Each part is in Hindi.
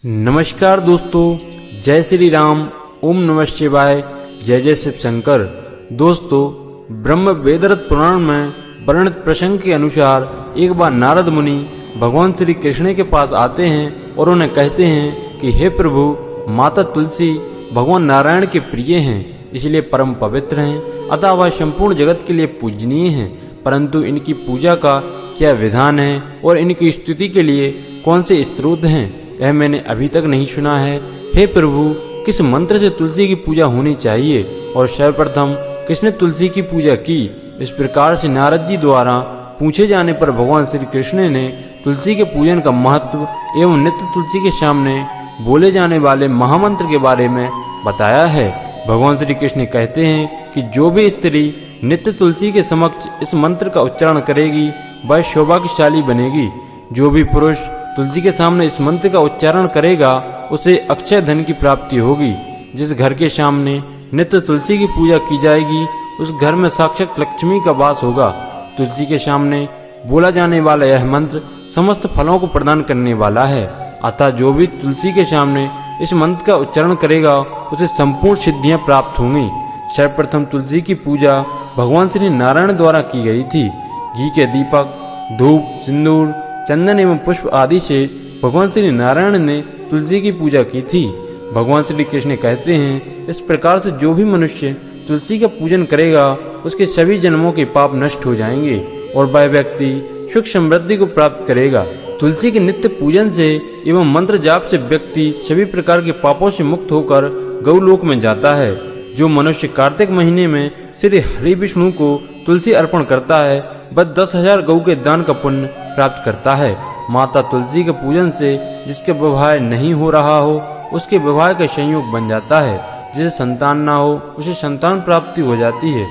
नमस्कार दोस्तों, जय श्री राम, ओम नमः शिवाय, जय जय शिव शंकर। दोस्तों, ब्रह्म वेदरत पुराण में वर्णित प्रसंग के अनुसार एक बार नारद मुनि भगवान श्री कृष्ण के पास आते हैं और उन्हें कहते हैं कि हे प्रभु, माता तुलसी भगवान नारायण के प्रिय हैं, इसलिए परम पवित्र हैं, अतः वह संपूर्ण जगत के लिए पूजनीय हैं। परंतु इनकी पूजा का क्या विधान है और इनकी स्तुति के लिए कौन से स्त्रोत हैं, यह मैंने अभी तक नहीं सुना है। हे प्रभु, किस मंत्र से तुलसी की पूजा होनी चाहिए और सर्वप्रथम किसने तुलसी की पूजा की? इस प्रकार से नारद जी द्वारा पूछे जाने पर भगवान श्री कृष्ण ने तुलसी के पूजन का महत्व एवं नित्य तुलसी के सामने बोले जाने वाले महामंत्र के बारे में बताया है। भगवान श्री कृष्ण कहते हैं कि जो भी स्त्री नित्य तुलसी के समक्ष इस मंत्र का उच्चारण करेगी वह सौभाग्यशाली बनेगी। जो भी पुरुष तुलसी के सामने इस मंत्र का उच्चारण करेगा उसे अक्षय धन की प्राप्ति होगी। जिस घर के सामने नित्य तुलसी की पूजा की जाएगी उस घर में साक्षात लक्ष्मी का वास होगा। तुलसी के सामने बोला जाने वाला यह मंत्र समस्त फलों को प्रदान करने वाला है, अतः जो भी तुलसी के सामने इस मंत्र का उच्चारण करेगा उसे संपूर्ण सिद्धियां प्राप्त होंगी। सर्वप्रथम तुलसी की पूजा भगवान श्री नारायण द्वारा की गई थी। घी के दीपक, धूप, सिंदूर, चंदन एवं पुष्प आदि से भगवान श्री नारायण ने तुलसी की पूजा की थी। भगवान श्री कृष्ण कहते हैं, इस प्रकार से जो भी मनुष्य तुलसी का पूजन करेगा उसके सभी जन्मों के पाप नष्ट हो जाएंगे और वह व्यक्ति सुख समृद्धि को प्राप्त करेगा। तुलसी के नित्य पूजन से एवं मंत्र जाप से व्यक्ति सभी प्रकार के पापों से मुक्त होकर गौलोक में जाता है। जो मनुष्य कार्तिक महीने में श्री हरि विष्णु को तुलसी अर्पण करता है वह 10,000 गौ के दान का पुण्य प्राप्त करता है। माता तुलसी के पूजन से जिसके विवाह नहीं हो रहा हो उसके विवाह का संयोग बन जाता है। जिसे संतान ना हो उसे संतान प्राप्ति हो जाती है।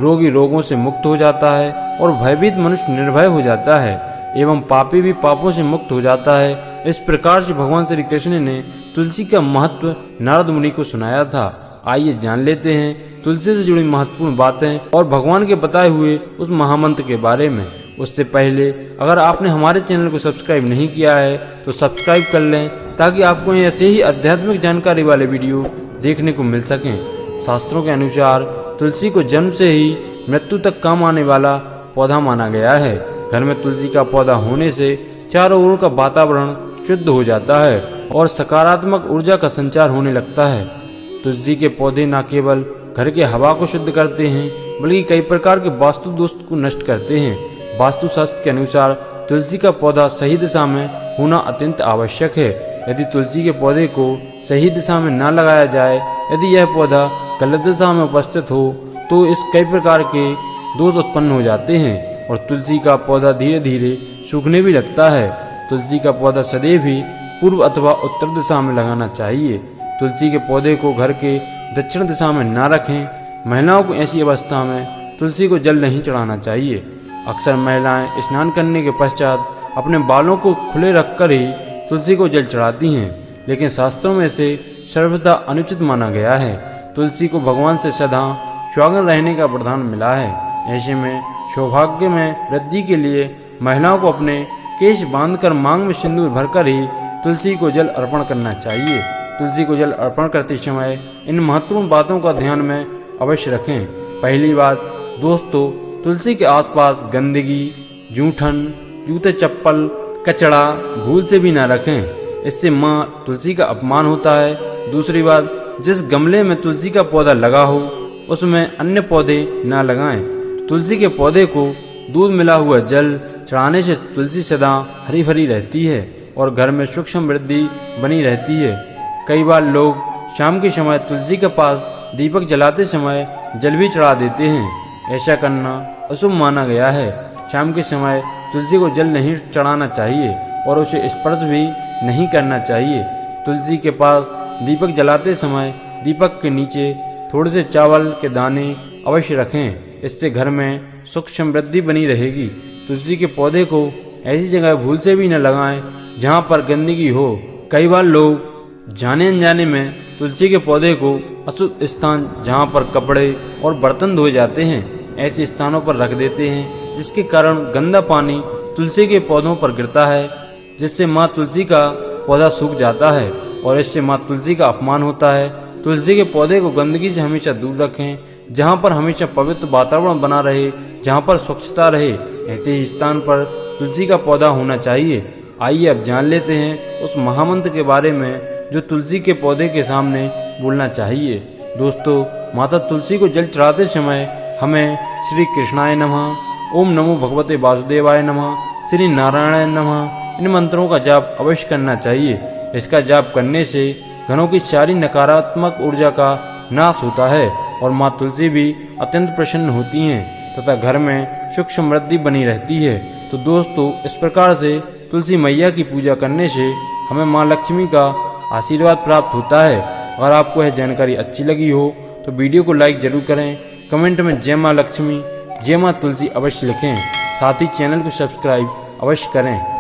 रोगी रोगों से मुक्त हो जाता है और भयभीत मनुष्य निर्भय हो जाता है एवं पापी भी पापों से मुक्त हो जाता है। इस प्रकार से भगवान श्री कृष्ण ने तुलसी का महत्व नारद मुनि को सुनाया था। आइए जान लेते हैं तुलसी से जुड़ी महत्वपूर्ण बातें और भगवान के बताए हुए उस महामंत्र के बारे में। उससे पहले अगर आपने हमारे चैनल को सब्सक्राइब नहीं किया है तो सब्सक्राइब कर लें ताकि आपको ऐसे ही आध्यात्मिक जानकारी वाले वीडियो देखने को मिल सकें। शास्त्रों के अनुसार तुलसी को जन्म से ही मृत्यु तक काम आने वाला पौधा माना गया है। घर में तुलसी का पौधा होने से चारों ओर का वातावरण शुद्ध हो जाता है और सकारात्मक ऊर्जा का संचार होने लगता है। तुलसी के पौधे न केवल घर के हवा को शुद्ध करते हैं बल्कि कई प्रकार के वास्तु दोष को नष्ट करते हैं। वास्तुशास्त्र के अनुसार तुलसी का पौधा सही दिशा में होना अत्यंत आवश्यक है। यदि तुलसी के पौधे को सही दिशा में न लगाया जाए, यदि यह पौधा गलत दिशा में उपस्थित हो तो इस कई प्रकार के दोष उत्पन्न हो जाते हैं और तुलसी का पौधा धीरे धीरे सूखने भी लगता है। तुलसी का पौधा सदैव ही पूर्व अथवा उत्तर दिशा में लगाना चाहिए। तुलसी के पौधे को घर के दक्षिण दिशा में न रखें। महिलाओं को ऐसी अवस्था में तुलसी को जल नहीं चढ़ाना चाहिए। अक्सर महिलाएं स्नान करने के पश्चात अपने बालों को खुले रखकर ही तुलसी को जल चढ़ाती हैं, लेकिन शास्त्रों में इसे सर्वथा अनुचित माना गया है। तुलसी को भगवान से सदा सुहागन रहने का वरदान मिला है। ऐसे में सौभाग्य में वृद्धि के लिए महिलाओं को अपने केश बांधकर मांग में सिंदूर भरकर ही तुलसी को जल अर्पण करना चाहिए। तुलसी को जल अर्पण करते समय इन महत्वपूर्ण बातों का ध्यान में अवश्य रखें। पहली बात दोस्तों, तुलसी के आसपास गंदगी, जूठन, जूते चप्पल, कचड़ा भूल से भी न रखें, इससे माँ तुलसी का अपमान होता है। दूसरी बात, जिस गमले में तुलसी का पौधा लगा हो उसमें अन्य पौधे न लगाएं। तुलसी के पौधे को दूध मिला हुआ जल चढ़ाने से तुलसी सदा हरी भरी रहती है और घर में सुख समृद्धि बनी रहती है। कई बार लोग शाम के समय तुलसी के पास दीपक जलाते समय जल भी चढ़ा देते हैं। ऐसा करना अशुभ माना गया है। शाम के समय तुलसी को जल नहीं चढ़ाना चाहिए और उसे स्पर्श भी नहीं करना चाहिए। तुलसी के पास दीपक जलाते समय दीपक के नीचे थोड़े से चावल के दाने अवश्य रखें, इससे घर में सुख समृद्धि बनी रहेगी। तुलसी के पौधे को ऐसी जगह भूल से भी न लगाएं जहां पर गंदगी हो। कई बार लोग जाने अनजाने में तुलसी के पौधे को अशुद्ध स्थान जहां पर कपड़े और बर्तन धोए जाते हैं ऐसे स्थानों पर रख देते हैं, जिसके कारण गंदा पानी तुलसी के पौधों पर गिरता है, जिससे माँ तुलसी का पौधा सूख जाता है और इससे माँ तुलसी का अपमान होता है। तुलसी के पौधे को गंदगी से हमेशा दूर रखें, जहाँ पर हमेशा पवित्र वातावरण बना रहे, जहाँ पर स्वच्छता रहे, ऐसे ही स्थान पर तुलसी का पौधा होना चाहिए। आइए अब जान लेते हैं उस महामंत्र के बारे में जो तुलसी के पौधे के सामने बोलना चाहिए। दोस्तों, माता तुलसी को जल चढ़ाते समय हमें श्री कृष्णाय नमः, ओम नमो भगवते वासुदेवाय नमः, श्री नारायणाय नमः इन मंत्रों का जाप अवश्य करना चाहिए। इसका जाप करने से घरों की सारी नकारात्मक ऊर्जा का नाश होता है और माँ तुलसी भी अत्यंत प्रसन्न होती हैं तथा घर में सुख समृद्धि बनी रहती है। तो दोस्तों, इस प्रकार से तुलसी मैया की पूजा करने से हमें माँ लक्ष्मी का आशीर्वाद प्राप्त होता है। अगर आपको यह जानकारी अच्छी लगी हो तो वीडियो को लाइक जरूर करें, कमेंट में जय माँ लक्ष्मी, जय माँ तुलसी अवश्य लिखें, साथ ही चैनल को सब्सक्राइब अवश्य करें।